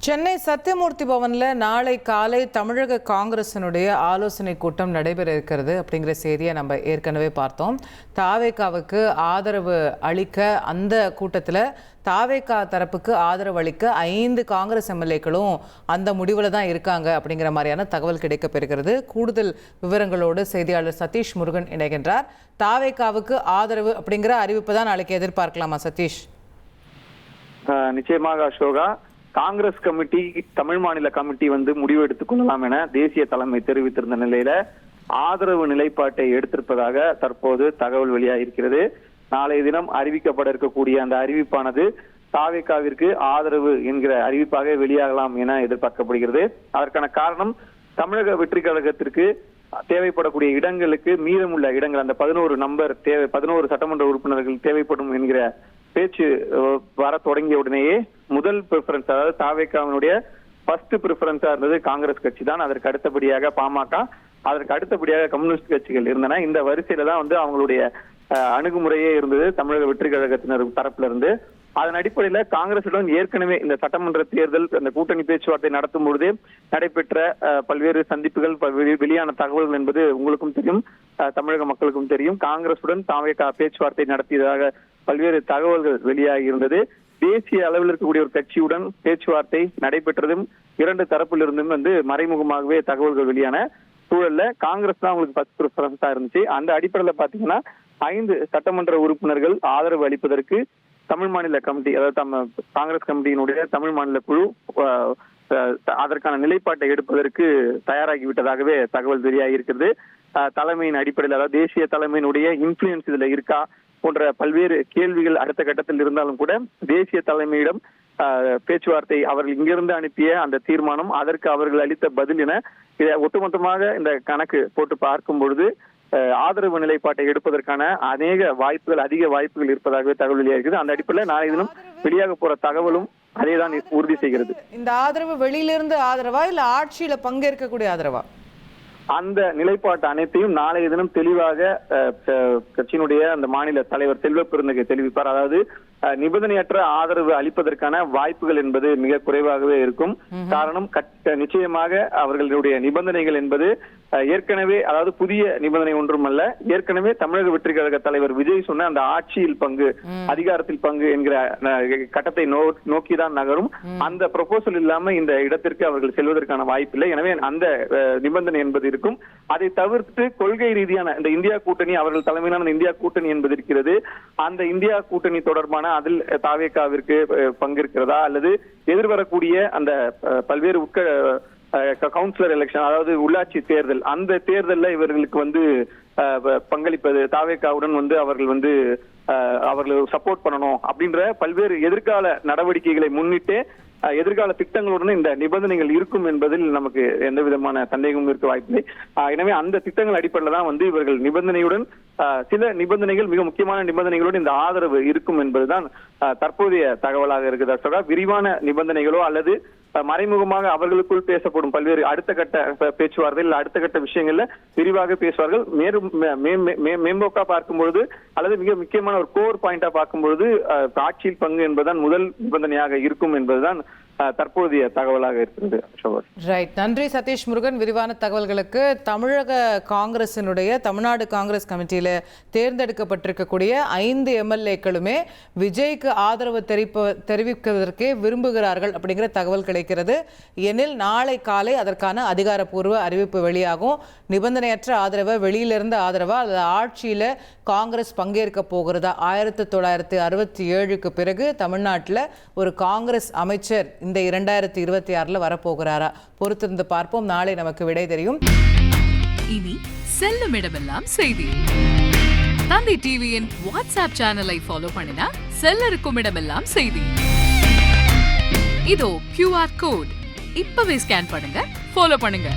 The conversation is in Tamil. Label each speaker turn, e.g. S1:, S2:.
S1: சென்னை சத்தியமூர்த்தி பவனில் நாளை காலை தமிழக காங்கிரசினுடைய ஆலோசனை கூட்டம் நடைபெற இருக்கிறது அப்படிங்கிற செய்தியை நம்ம ஏற்கனவே பார்த்தோம். தாவேகாவுக்கு ஆதரவு அளிக்க அந்த கூட்டத்தில் தாவேகா தரப்புக்கு ஆதரவு அளிக்க 5 காங்கிரஸ் எம்எல்ஏக்களும் அந்த முடிவில் தான் இருக்காங்க அப்படிங்கிற மாதிரியான தகவல் கிடைக்கப்பெறுகிறது. கூடுதல் விவரங்களோடு செய்தியாளர் சதீஷ் முருகன் இணைகின்றார். தாவேகாவுக்கு ஆதரவு அப்படிங்கிற அறிவிப்பு தான் நாளைக்கு எதிர்பார்க்கலாமா சதீஷ்?
S2: நிச்சயமாக அசோகா, காங்கிரஸ் கமிட்டி தமிழ் மாநில கமிட்டி முடிவு எடுத்துக் கொள்ளலாம் என தேசிய தலைமை தெரிவித்திருந்த நிலையில ஆதரவு நிலைப்பாட்டை எடுத்திருப்பதாக தற்போது தகவல் வெளியாகிருக்கிறது. நாளைய தினம் அறிவிக்கப்பட இருக்கக்கூடிய அந்த அறிவிப்பானது தாவேகாவிற்கு ஆதரவு என்கிற அறிவிப்பாக வெளியாகலாம் என எதிர்பார்க்கப்படுகிறது. அதற்கான காரணம், தமிழக வெற்றி கழகத்திற்கு தேவைப்படக்கூடிய இடங்களுக்கு மீதமுள்ள இடங்கள் அந்த 11 சட்டமன்ற உறுப்பினர்கள் தேவைப்படும் என்கிற பேச்சு வர தொடங்கிய உடனேயே முதல் பிரிஃபரன்ஸ், அதாவது தாவேகாவினுடைய ஃபர்ஸ்ட் பிரிஃபரன்ஸா இருந்தது காங்கிரஸ் கட்சி தான். அதற்கு அடுத்தபடியாக பாமக, அதற்கு அடுத்தபடியாக கம்யூனிஸ்ட் கட்சிகள் இருந்தன. இந்த வரிசையில தான் அவங்களுடைய அணுகுமுறையே இருந்தது தமிழக வெற்றி கழகத்தினர் தரப்புல இருந்து. அதன் அடிப்படையில காங்கிரசுடன் ஏற்கனவே இந்த சட்டமன்ற தேர்தல் அந்த கூட்டணி பேச்சுவார்த்தை நடத்தும் பொழுதே நடைபெற்ற பல்வேறு சந்திப்புகள், வெளியான தகவல்கள் என்பது உங்களுக்கும் தெரியும், தமிழக மக்களுக்கும் தெரியும். காங்கிரசுடன் தாவேகா பேச்சுவார்த்தை நடத்தியதாக பல்வேறு தகவல்கள் வெளியாகி இருந்தது. தேசிய அளவில் இருக்கக்கூடிய ஒரு கட்சியுடன் பேச்சுவார்த்தை நடைபெற்றதும் 2 தரப்பிலிருந்தும் மறைமுகமாகவே தகவல்கள் வெளியான சூழல்ல காங்கிரஸ் தான் உங்களுக்கு ஃபர்ஸ்ட் ப்ரிஃபரன்ஸா இருந்துச்சு. அந்த அடிப்படையில பாத்தீங்கன்னா 5 சட்டமன்ற உறுப்பினர்கள் ஆதரவு அளிப்பதற்கு தமிழ் மாநில கமிட்டி, அதாவது காங்கிரஸ் கமிட்டியினுடைய தமிழ் மாநில குழு அதற்கான நிலைப்பாட்டை எடுப்பதற்கு தயாராகிவிட்டதாகவே தகவல் வெளியாகி இருக்கிறது. தலைமையின் அடிப்படையில், அதாவது தேசிய தலைமையினுடைய இன்ஃபுளுன்ஸ் இதுல இருக்கா போன்ற பல்வேறு கேள்விகள் அடுத்த கட்டத்தில் இருந்தாலும் கூட தேசிய தலைமையிடம் பேச்சுவார்த்தை, அவர்கள் இங்கிருந்து அனுப்பிய அந்த தீர்மானம், அதற்கு அவர்கள் அளித்த பதில் என இதை ஒட்டுமொத்தமாக இந்த கணக்கு போட்டு பார்க்கும் பொழுது ஆதரவு நிலைப்பாட்டை எடுப்பதற்கான அதிக வாய்ப்புகள் இருப்பதாகவே தகவல் வெளியாகிறது. அந்த அடிப்படையில் நாளை தினம் வெளியாக போற தகவலும் அதேதான் உறுதி செய்கிறது.
S1: இந்த ஆதரவு வெளியிலிருந்து ஆதரவா இல்ல ஆட்சியில பங்கேற்கக்கூடிய ஆதரவா?
S2: அந்த நிலைப்பாட்டு அனைத்தையும் நாளைய தினம் தெளிவாக கட்சியினுடைய அந்த மாநில தலைவர் செல்வ பெருந்தகை தெரிவிப்பார். அதாவது நிபந்தனையற்ற ஆதரவு அளிப்பதற்கான வாய்ப்புகள் என்பது மிக குறைவாகவே இருக்கும். காரணம், நிச்சயமாக அவர்களுடைய நிபந்தனைகள் என்பது ஏற்கனவே, அதாவது புதிய நிபந்தனை ஒன்றுமல்ல, ஏற்கனவே தமிழக வெற்றி கழக தலைவர் விஜய் சொன்ன அந்த ஆட்சியில் பங்கு, அதிகாரத்தில் பங்கு என்கிற கட்டத்தை நோக்கிதான் நகரும். அந்த ப்ரொபோசல் இல்லாம இந்த இடத்திற்கு அவர்கள் செல்வதற்கான வாய்ப்பில்லை. எனவே அந்த நிபந்தனை என்பது இருக்கும். அதை தவிர்த்து கொள்கை ரீதியான இந்த இந்தியா கூட்டணி, அவர்கள் தலைமையிலான இந்தியா கூட்டணி என்பது இருக்கிறது. அந்த இந்தியா கூட்டணி தொடர்பான அதில் தாவேகாவிற்கு பங்கிருக்கிறதா, அல்லது எதிர்வரக்கூடிய அந்த பல்வேறு கவுன்சிலர் எலெக்ஷன், அதாவது உள்ளாட்சி தேர்தல், அந்த தேர்தலில் இவர்களுக்கு பங்களிப்பது, தாவேகாவுடன் அவர்கள் சப்போர்ட் பண்ணணும் அப்படின்ற பல்வேறு எதிர்கால நடவடிக்கைகளை முன்னிட்டு எதிர்கால திட்டங்களுடன் இந்த நிபந்தனைகள் இருக்கும் என்பதில் நமக்கு எந்த விதமான சந்தேகமும் இருக்க வாய்ப்பில்லை. எனவே அந்த திட்டங்கள் அடிப்படையில் தான் இவர்கள் நிபந்தனையுடன், சில நிபந்தனைகள், மிக முக்கியமான நிபந்தனைகளோடு இந்த ஆதரவு இருக்கும் என்பதுதான் தற்போதைய தகவலாக இருக்குது. விரிவான நிபந்தனைகளோ அல்லது மறைமுகமாக அவர்களுக்குள் பேசப்படும் பல்வேறு அடுத்த கட்ட பேச்சுவார்த்தைகள், அடுத்த கட்ட விஷயங்கள்ல விரிவாக பேசுவார்கள். மேம்போக்கா பார்க்கும்பொழுது அல்லது மிக முக்கியமான ஒரு கோர் பாயிண்டா பார்க்கும்பொழுது ஆட்சியில் பங்கு என்பதுதான் முதல் நிபந்தனையாக இருக்கும் என்பதுதான் தற்போதைய தகவலாக இருக்கிறது.
S1: ரைட், நன்றி சதீஷ் முருகன் விரிவான தகவல்களுக்கு. தமிழக காங்கிரசினுடைய தமிழ்நாடு காங்கிரஸ் கமிட்டியில தேர்ந்தெடுக்கப்பட்டிருக்கக்கூடிய 5 எம்எல்ஏக்களுமே விஜய்க்கு ஆதரவு தெரிவிப்பதற்கே விரும்புகிறார்கள் அப்படிங்கிற தகவல் கிடைக்கிறது. எனில் நாளை காலை அதற்கான அதிகாரப்பூர்வ அறிவிப்பு வெளியாகும். நிபந்தனையற்ற ஆதரவை வெளியிலிருந்து ஆதரவா அல்லது ஆட்சியில காங்கிரஸ் பங்கேற்க போகிறதா? 1967க்கு பிறகு தமிழ்நாட்டில் ஒரு காங்கிரஸ் அமைச்சர் இந்த 2026 வரப்போகிறாரா? பொறுத்திருந்து பார்ப்போம். நாளை நமக்கு விடை தெரியும்.
S3: இனி செல்லும் இடமெல்லாம் செய்தி. தந்தி டிவியின் வாட்ஸ்அப் சேனலை ஃபாலோ பண்ணினா செல்லருக்கும் இடமெல்லாம் செய்தி. இதோ QR கோட், இப்பவே ஸ்கேன் பண்ணுங்க, ஃபாலோ பண்ணுங்க.